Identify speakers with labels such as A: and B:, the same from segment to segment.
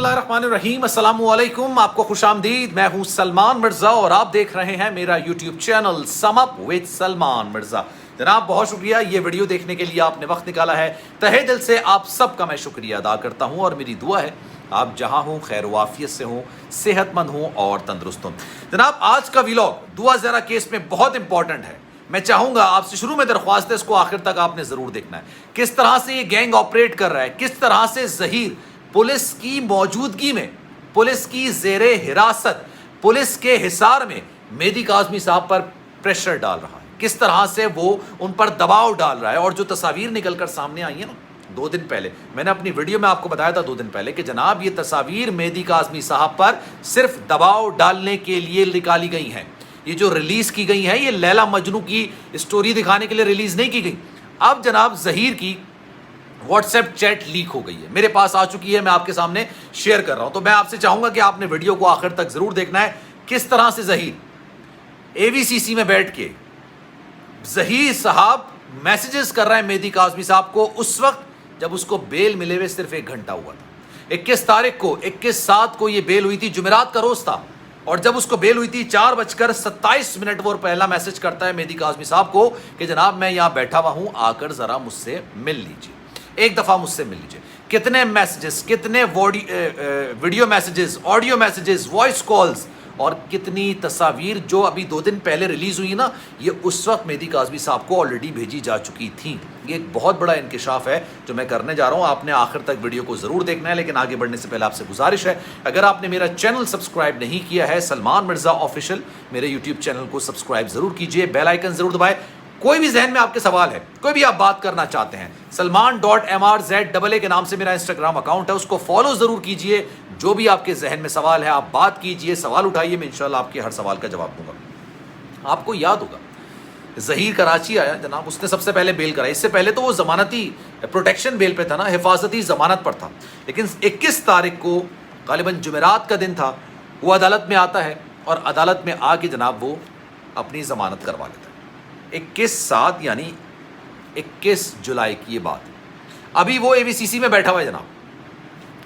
A: बिस्मिल्लाहिर्रहमानिर्रहीम, अस्सलामुअलैकुम। आपको खुशामदीद। मैं हूं सलमान मिर्ज़ा और आप देख रहे हैं मेरा YouTube channel sum up with Salman Mirza. जनाब बहुत शुक्रिया, ये वीडियो देखने के लिए आपने वक्त निकाला है। तहे दिल से आप सबका मैं शुक्रिया अदा करता हूं और मेरी दुआ है आप जहां हों खैर वाफियत से हों, सेहतमंद हों और तंदुरुस्त हों। जनाब आज का व्लॉग दुआ ज़रा केस में बहुत इंपॉर्टेंट है। मैं चाहूँगा आपसे, शुरू में दरख्वास्त है, इसको आखिर तक आपने ज़रूर देखना है। किस तरह से ये गैंग ऑपरेट कर रहा है, किस तरह से ज़हीर पुलिस की मौजूदगी में, पुलिस की ज़ेरे हिरासत, पुलिस के हिसार में मेहदी काज़मी साहब पर प्रेशर डाल रहा है, किस तरह से वो उन पर दबाव डाल रहा है। और जो तस्वीर निकल कर सामने आई है ना 2 दिन पहले, मैंने अपनी वीडियो में आपको बताया था 2 दिन पहले कि जनाब ये तस्वीर मेहदी काज़मी साहब पर सिर्फ दबाव डालने के लिए निकाली गई हैं। ये जो रिलीज़ की गई हैं ये लैला मजनू की स्टोरी दिखाने के लिए रिलीज़ नहीं की गई। अब जनाब ज़हीर की व्हाट्सएप चैट लीक हो गई है, मेरे पास आ चुकी है, मैं आपके सामने शेयर कर रहा हूं। तो मैं आपसे चाहूंगा कि आपने वीडियो को आखिर तक जरूर देखना है। किस तरह से ज़हीर एवीसीसी में बैठ के ज़हीर साहब मैसेजेस कर रहे हैं मेहदी काज़मी साहब को, उस वक्त जब उसको बेल मिले हुए सिर्फ 1 घंटा हुआ था। 21 तारीख को 21/7 को ये बेल हुई थी, जुमेरात का रोज था। और जब उसको बेल हुई थी 4:27 वो पहला मैसेज करता है मेहदी काज़मी साहब को कि जनाब मैं यहाँ बैठा हुआ हूँ, आकर ज़रा मुझसे मिल लीजिए, एक दफ़ा मुझसे मिल लीजिए। कितने मैसेजेस, कितने video messages, audio messages, voice calls और कितनी तस्वीर जो अभी 2 दिन पहले रिलीज़ हुई ना, ये उस वक्त मेहदी काज़मी साहब को ऑलरेडी भेजी जा चुकी थी। ये एक बहुत बड़ा इंकिशाफ है जो मैं करने जा रहा हूँ। आपने आखिर तक वीडियो को ज़रूर देखना है। लेकिन आगे बढ़ने से पहले आपसे गुजारिश है, अगर आपने मेरा चैनल सब्सक्राइब नहीं किया है सलमान मिर्ज़ा ऑफिशियल, मेरे यूट्यूब चैनल को सब्सक्राइब ज़रूर कीजिए, बेल आइकन ज़रूर दबाएं। कोई भी जहन में आपके सवाल है, कोई भी आप बात करना चाहते हैं, salman.mrza के नाम से मेरा इंस्टाग्राम अकाउंट है, उसको फॉलो ज़रूर कीजिए। जो भी आपके जहन में सवाल है आप बात कीजिए, सवाल उठाइए, मैं इंशाल्लाह आपके हर सवाल का जवाब दूंगा। आपको याद होगा ज़हीर कराची आया जनाब, उसने सबसे पहले बेल कराई। इससे पहले तो वो ज़मानती प्रोटेक्शन बेल पे था ना, हिफाजती ज़मानत पर था। लेकिन 21 तारीख को गालिबन जुमेरात का दिन था, वो अदालत में आता है और अदालत में आके जनाब वो अपनी ज़मानत करवा लेता है। 21/7 यानी 21 जुलाई की ये बात। अभी वो एवीसीसी में बैठा हुआ है जनाब,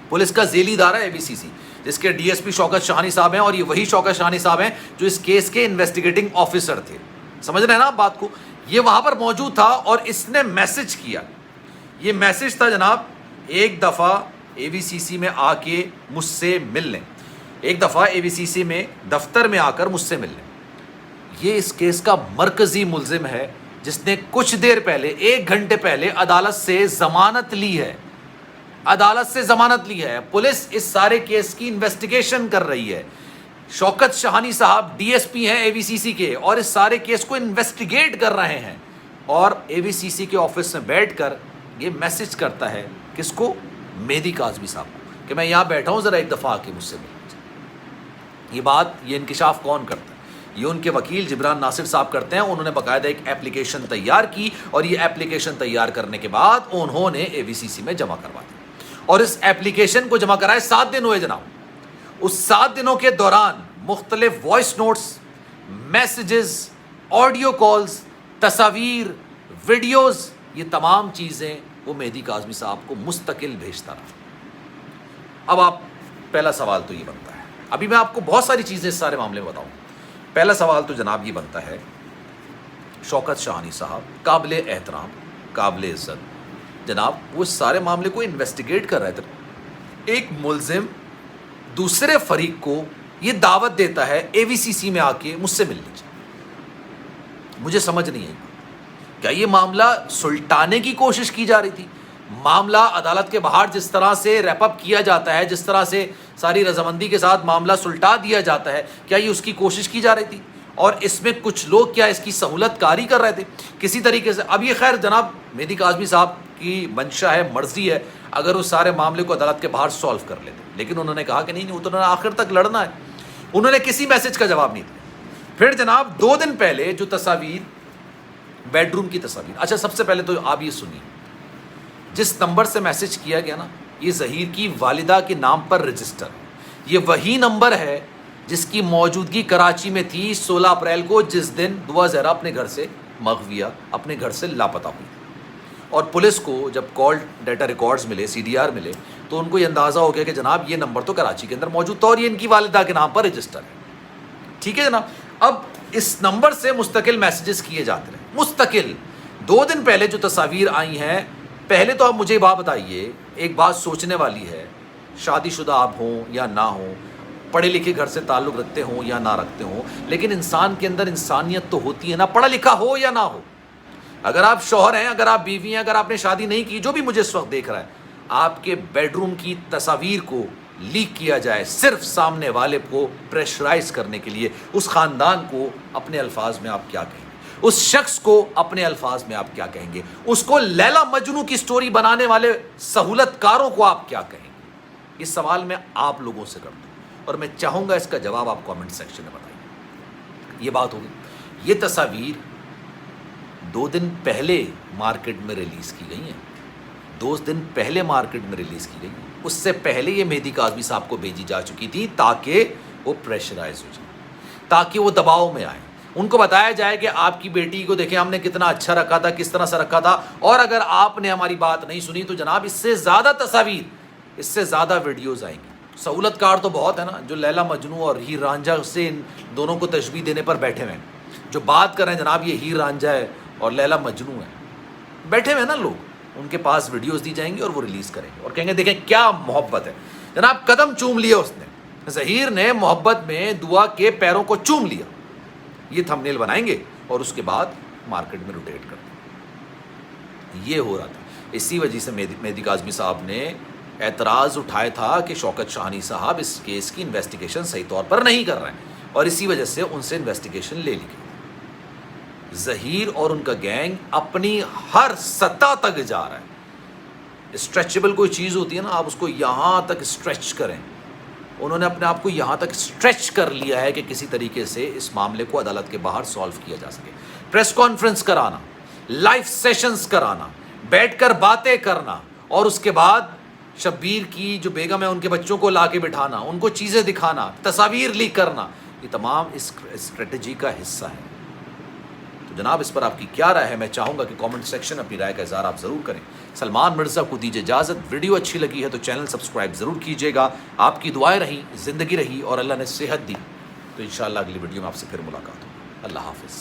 A: पुलिस का ज़ेली इदारा है एवीसीसी, जिसके डीएसपी शौकत शाहनी साहब हैं। और ये वही शौकत शाहनी साहब हैं जो इस केस के इन्वेस्टिगेटिंग ऑफिसर थे। समझ रहे हैं ना आप बात को? ये वहाँ पर मौजूद था और इसने मैसेज किया। ये मैसेज था जनाब, एक दफ़ा एवीसीसी में आके मुझसे मिल लें, एक दफ़ा एवीसीसी में दफ्तर में आकर मुझसे मिल लें। ये इस केस का मरकजी मुल्जिम है जिसने कुछ देर पहले, 1 घंटे पहले अदालत से जमानत ली है। अदालत से जमानत ली है। पुलिस इस सारे केस की इन्वेस्टिगेशन कर रही है। शौकत शाहनी साहब डीएसपी हैं एवीसीसी के और इस सारे केस को इन्वेस्टिगेट कर रहे हैं। और एवीसीसी के ऑफिस में बैठकर ये मैसेज करता है किसको? मेहदी काज़मी साहब को, कि मैं यहाँ बैठा हूँ, ज़रा एक दफ़ा आके मुझसे मिल लीजिए। ये बात, ये इंकिशाफ कौन करता है? ये उनके वकील जिब्रान नासिर साहब करते हैं। उन्होंने बाकायदा एक एप्लीकेशन तैयार की और ये एप्लीकेशन तैयार करने के बाद उन्होंने एवीसीसी में जमा करवा दी। और इस एप्लीकेशन को जमा कराए 7 दिन हुए जनाब। उस 7 दिनों के दौरान मुख्तलिफ voice notes, messages, audio calls, तस्वीर, वीडियोस, ये तमाम चीज़ें वो मेहदी काज़मी साहब को मुस्तकिल भेजता रहा। अब आप, पहला सवाल तो ये बनता है, अभी मैं आपको बहुत सारी चीज़ें इस सारे मामले में बताऊँ। पहला सवाल तो जनाब ये बनता है, शौकत शाहनी साहब काबिल एहतराम, काबिल इज़्ज़त जनाब, वो इस सारे मामले को इन्वेस्टिगेट कर रहे थे। एक मुल्जिम दूसरे फरीक को ये दावत देता है एवीसीसी में आके मुझसे मिल लीजिए। मुझे समझ नहीं आई, क्या ये मामला सुलटाने की कोशिश की जा रही थी? मामला अदालत के बाहर जिस तरह से रैपअप किया जाता है, जिस तरह से सारी रजामंदी के साथ मामला सुलटा दिया जाता है, क्या ये उसकी कोशिश की जा रही थी? और इसमें कुछ लोग क्या इसकी सहूलत कारी कर रहे थे किसी तरीके से? अब ये खैर जनाब मेहदी काज़मी साहब की मंशा है, मर्जी है, अगर उस सारे मामले को अदालत के बाहर सॉल्व कर लेते। लेकिन उन्होंने कहा कि नहीं, उन्होंने आखिर तक लड़ना है। उन्होंने किसी मैसेज का जवाब नहीं दिया। फिर जनाब 2 दिन पहले जो तस्वीर, बेडरूम की तस्वीर, अच्छा सबसे पहले तो आप ये सुनिए, जिस नंबर से मैसेज किया गया ना, ये ज़हीर की वालिदा के नाम पर रजिस्टर, ये वही नंबर है जिसकी मौजूदगी कराची में थी 16 अप्रैल को, जिस दिन दुआ ज़हरा अपने घर से मगविया, अपने घर से लापता हुई। और पुलिस को जब कॉल डाटा रिकॉर्ड्स मिले, सीडीआर मिले, تو ان کو یہ اندازہ ہو گیا کہ جناب یہ نمبر تو کراچی کے اندر موجود تھا اور یہ ان کی والدہ کے نام پر رجسٹر ہے. ٹھیک ہے جناب. اب اس نمبر سے مستقل میسیجز کیے جاتے رہے, مستقل. 2 دن پہلے جو تصاویر آئی ہیں, پہلے تو آپ مجھے بات بتائیے, ایک بات سوچنے والی ہے, شادی شدہ آپ ہوں یا نہ ہوں, پڑھے لکھے گھر سے تعلق رکھتے ہوں یا نہ رکھتے ہوں, لیکن انسان کے اندر انسانیت تو ہوتی ہے نا, پڑھا لکھا ہو یا نہ ہو. اگر آپ شوہر ہیں, اگر آپ بیوی ہیں, اگر آپ نے شادی نہیں کی, جو بھی مجھے اس وقت دیکھ رہا ہے, آپ کے بیڈ روم کی تصاویر کو لیک کیا جائے صرف سامنے والے کو پریشرائز کرنے کے لیے, اس خاندان کو اپنے الفاظ میں آپ کیا کہیں گے, اس شخص کو اپنے الفاظ میں آپ کیا کہیں گے, اس کو لیلا مجنو کی سٹوری بنانے والے سہولت کاروں کو آپ کیا کہیں گے؟ اس سوال میں آپ لوگوں سے کرتا ہوں اور میں چاہوں گا اس کا جواب آپ کامنٹ سیکشن میں بتائیے. یہ بات ہوگی. یہ تصاویر 2 دن پہلے مارکیٹ میں ریلیز کی گئی ہیں, 2 دن پہلے مارکیٹ میں ریلیز کی گئی. اس سے پہلے یہ مہدی کاظمی صاحب کو بھیجی جا چکی تھی تاکہ وہ پریشرائز ہو جائے, تاکہ وہ دباؤ میں آئیں, ان کو بتایا جائے کہ آپ کی بیٹی کو دیکھیں ہم نے کتنا اچھا رکھا تھا, کس طرح سے رکھا تھا, اور اگر آپ نے ہماری بات نہیں سنی تو جناب اس سے زیادہ تصاویر, اس سے زیادہ ویڈیوز آئیں گی. سہولت کار تو بہت ہے نا, جو لیلا مجنو اور ہیر رانجھا سے ان دونوں کو تشبیہ دینے پر بیٹھے ہوئے ہیں, جو بات کر رہے ہیں جناب یہ ہیر رانجھا ہے اور لیلا مجنو ہے, بیٹھے ہوئے نا لوگ, ان کے پاس ویڈیوز دی جائیں گی اور وہ ریلیز کریں گے اور کہیں گے دیکھیں کیا محبت ہے. جناب قدم چوم لیا اس نے, ظہیر نے محبت میں دعا کے پیروں کو چوم لیا, یہ تھمبنیل بنائیں گے اور اس کے بعد مارکیٹ میں روٹیٹ کر دیں. یہ ہو رہا تھا. اسی وجہ سے مہدی کاظمی صاحب نے اعتراض اٹھایا تھا کہ شوکت شاہانی صاحب اس کیس کی انویسٹیگیشن صحیح طور پر نہیں کر رہے ہیں, اور اسی وجہ سے ان سے انویسٹیگیشن لے لی گئی. ظہیر اور ان کا گینگ اپنی ہر سطح تک جا رہا ہے. اسٹریچبل کوئی چیز ہوتی ہے نا, آپ اس کو یہاں تک اسٹریچ کریں, انہوں نے اپنے آپ کو یہاں تک اسٹریچ کر لیا ہے کہ کسی طریقے سے اس معاملے کو عدالت کے باہر سالو کیا جا سکے. پریس کانفرنس کرانا, لائیو سیشنز کرانا, بیٹھ کر باتیں کرنا, اور اس کے بعد شبیر کی جو بیگم ہے ان کے بچوں کو لا کے بٹھانا, ان کو چیزیں دکھانا, تصاویر لیک کرنا, یہ تمام اس اسٹریٹجی کا حصہ ہے. تو جناب اس پر آپ کی کیا رائے ہے؟ میں چاہوں گا کہ کامنٹ سیکشن اپنی رائے کا اظہار آپ ضرور کریں. سلمان مرزا کو دیجیے اجازت. ویڈیو اچھی لگی ہے تو چینل سبسکرائب ضرور کیجیے گا. آپ کی دعائیں رہیں, زندگی رہی اور اللہ نے صحت دی تو انشاءاللہ اگلی ویڈیو میں آپ سے پھر ملاقات ہو. اللہ حافظ.